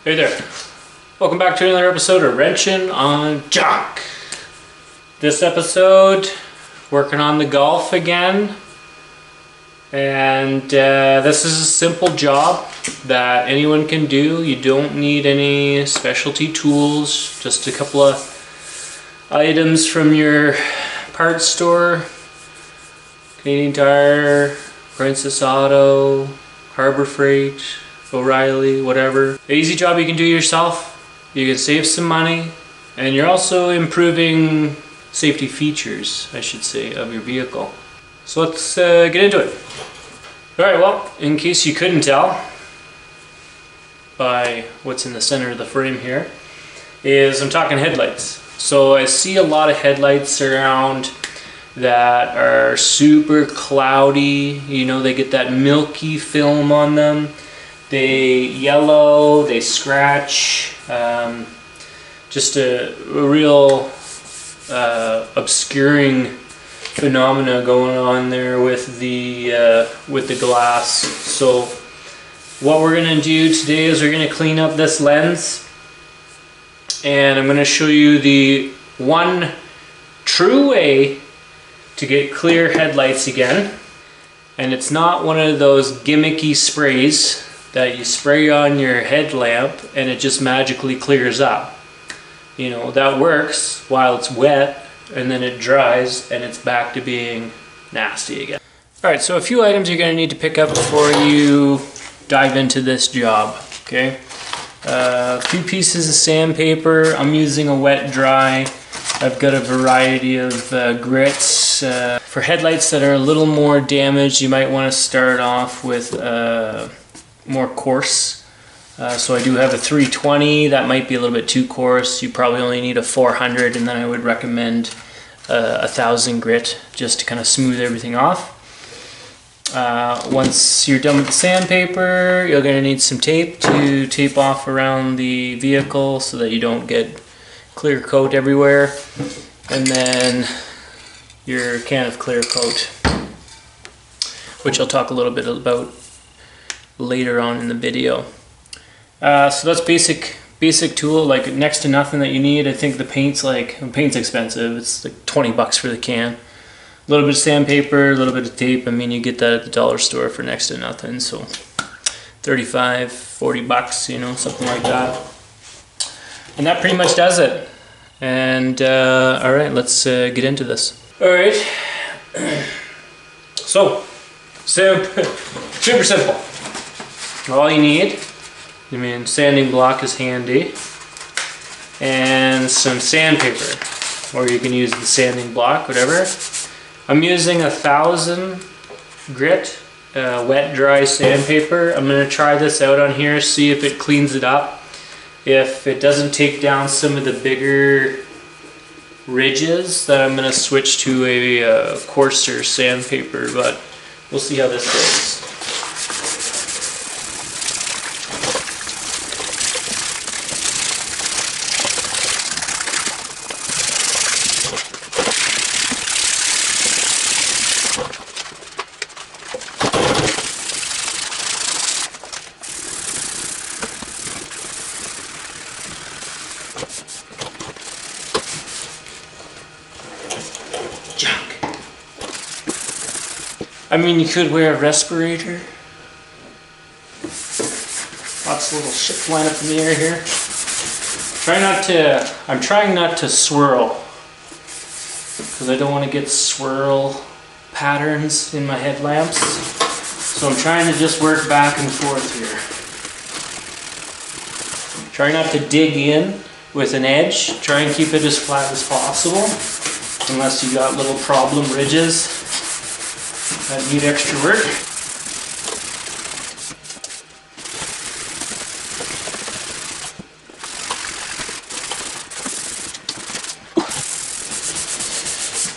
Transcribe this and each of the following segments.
Hey there. Welcome back to another episode of Wrenching on Junk. This episode, working on the Golf again. And this is a simple job that anyone can do. You don't need any specialty tools, just a couple of items from your parts store. Canadian Tire, Princess Auto, Harbor Freight, O'Reilly, whatever. Easy job you can do yourself. You can save some money, and you're also improving safety features, I should say, of your vehicle. So let's get into it. Alright, well, in case you couldn't tell by what's in the center of the frame here, is I'm talking headlights. So I see a lot of headlights around that are super cloudy. You know, they get that milky film on them. They yellow, they scratch, just a real obscuring phenomena going on there with the glass. So what we're going to do today is we're going to clean up this lens, and I'm going to show you the one true way to get clear headlights again. And it's not one of those gimmicky sprays that you spray on your headlamp and it just magically clears up. You know, that works while it's wet, and then it dries and it's back to being nasty again. Alright, so a few items you're going to need to pick up before you dive into this job. Okay, a few pieces of sandpaper. I'm using a wet dry. I've got a variety of grits. For headlights that are a little more damaged, you might want to start off with more coarse. So I do have a 320. That might be a little bit too coarse. You probably only need a 400, and then I would recommend 1000 grit just to kind of smooth everything off. Once you're done with the sandpaper, you're going to need some tape to tape off around the vehicle so that you don't get clear coat everywhere, and then your can of clear coat, which I'll talk a little bit about later on in the video. So that's basic tool, like next to nothing that you need. I think the paint's expensive. It's like 20 bucks for the can. A little bit of sandpaper, a little bit of tape. I mean, you get that at the dollar store for next to nothing. So 35, 40 bucks, you know, something like that. And that pretty much does it. And all right, let's get into this. All right. So super simple. All you need, I mean, sanding block is handy, and some sandpaper, or you can use the sanding block, whatever. I'm using 1000 grit wet dry sandpaper. I'm going to try this out on here, see if it cleans it up. If it doesn't take down some of the bigger ridges, then I'm going to switch to a coarser sandpaper, but we'll see how this goes. Junk. I mean, you could wear a respirator. Lots of little shit flying up in the air here. I'm trying not to swirl, because I don't want to get swirl patterns in my headlamps. So I'm trying to just work back and forth here. Try not to dig in with an edge. Try and keep it as flat as possible, unless you got little problem ridges that need extra work.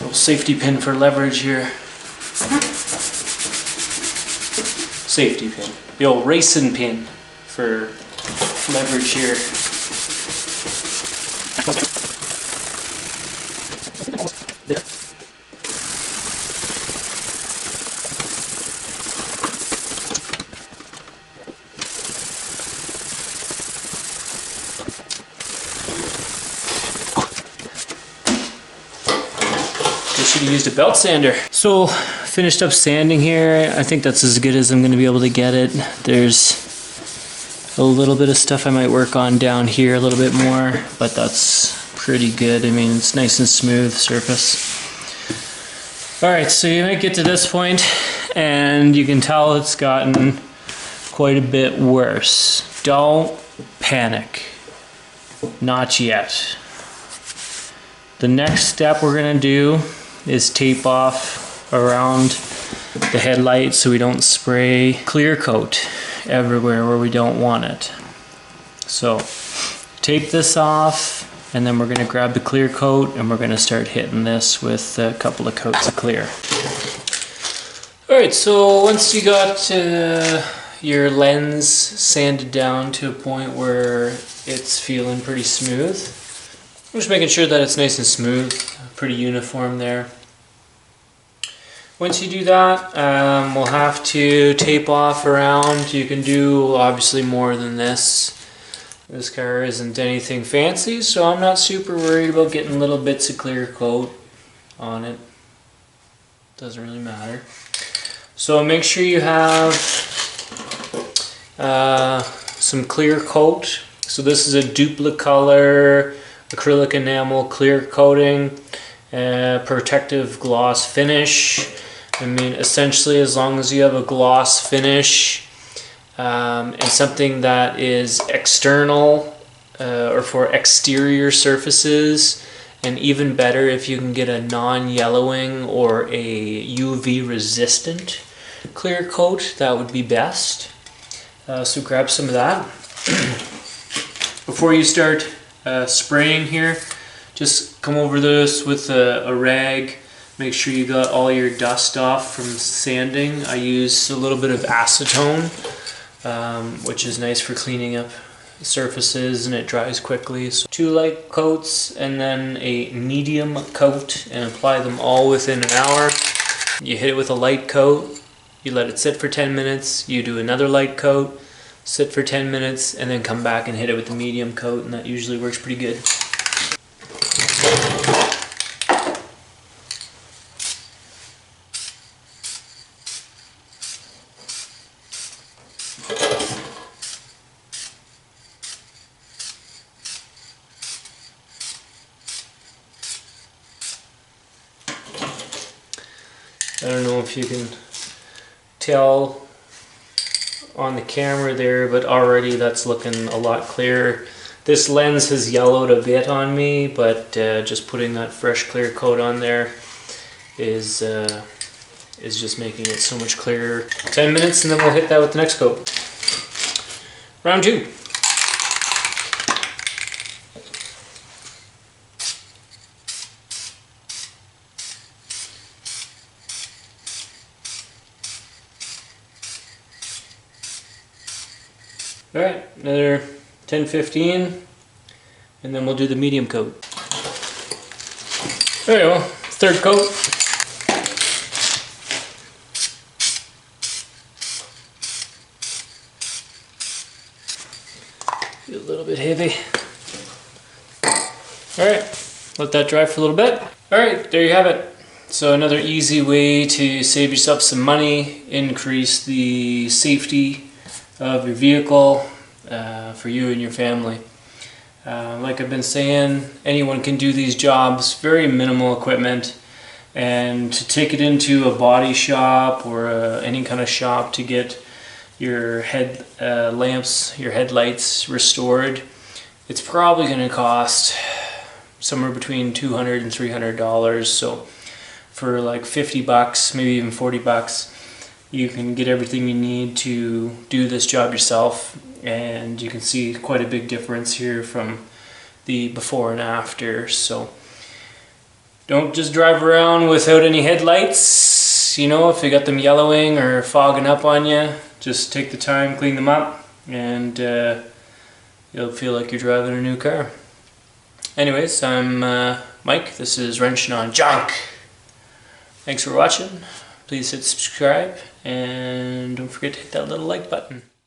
Little safety pin for leverage here. Safety pin. The old racing pin for leverage here. should have used a belt sander. So finished up sanding here. I think that's as good as I'm going to be able to get it. There's a little bit of stuff I might work on down here a little bit more, but that's pretty good. I mean, it's nice and smooth surface. Alright, so you might get to this point and you can tell it's gotten quite a bit worse. Don't panic. Not yet. The next step we're going to do is tape off around the headlight so we don't spray clear coat everywhere where we don't want it. So tape this off, and then we're going to grab the clear coat and we're going to start hitting this with a couple of coats of clear. Alright, so once you got your lens sanded down to a point where it's feeling pretty smooth, I'm just making sure that it's nice and smooth, pretty uniform there. Once you do that, we'll have to tape off around. You can do obviously more than this. This car isn't anything fancy, so I'm not super worried about getting little bits of clear coat on it. Doesn't really matter. So make sure you have some clear coat. So this is a Duplicolor acrylic enamel clear coating, protective gloss finish. I mean, essentially, as long as you have a gloss finish and something that is external or for exterior surfaces, and even better if you can get a non-yellowing or a UV resistant clear coat, that would be best. So grab some of that. Before you start spraying here, just come over this with a rag. Make sure you got all your dust off from sanding. I use a little bit of acetone, which is nice for cleaning up surfaces, and it dries quickly. So 2 light coats and then a medium coat, and apply them all within an hour. You hit it with a light coat, you let it sit for 10 minutes, you do another light coat, sit for 10 minutes, and then come back and hit it with the medium coat, and that usually works pretty good. I don't know if you can tell on the camera there, but already that's looking a lot clearer. This lens has yellowed a bit on me, but just putting that fresh clear coat on there is just making it so much clearer. 10 minutes and then we'll hit that with the next coat. Round 2. Alright, another 10-15, and then we'll do the medium coat. There you go, third coat. A little bit heavy. Alright, let that dry for a little bit. Alright, there you have it. So another easy way to save yourself some money, increase the safety of your vehicle for you and your family. Like I've been saying, anyone can do these jobs, very minimal equipment, and to take it into a body shop or any kind of shop to get your lamps, your headlights restored, it's probably going to cost somewhere between $200 and $300. So for like 50 bucks, maybe even 40 bucks, you can get everything you need to do this job yourself, and you can see quite a big difference here from the before and after. So don't just drive around without any headlights. You know, if you got them yellowing or fogging up on you, just take the time, clean them up, and you'll feel like you're driving a new car. Anyways, I'm Mike. This is Wrenching on Junk. Thanks for watching. Please hit subscribe, and don't forget to hit that little like button.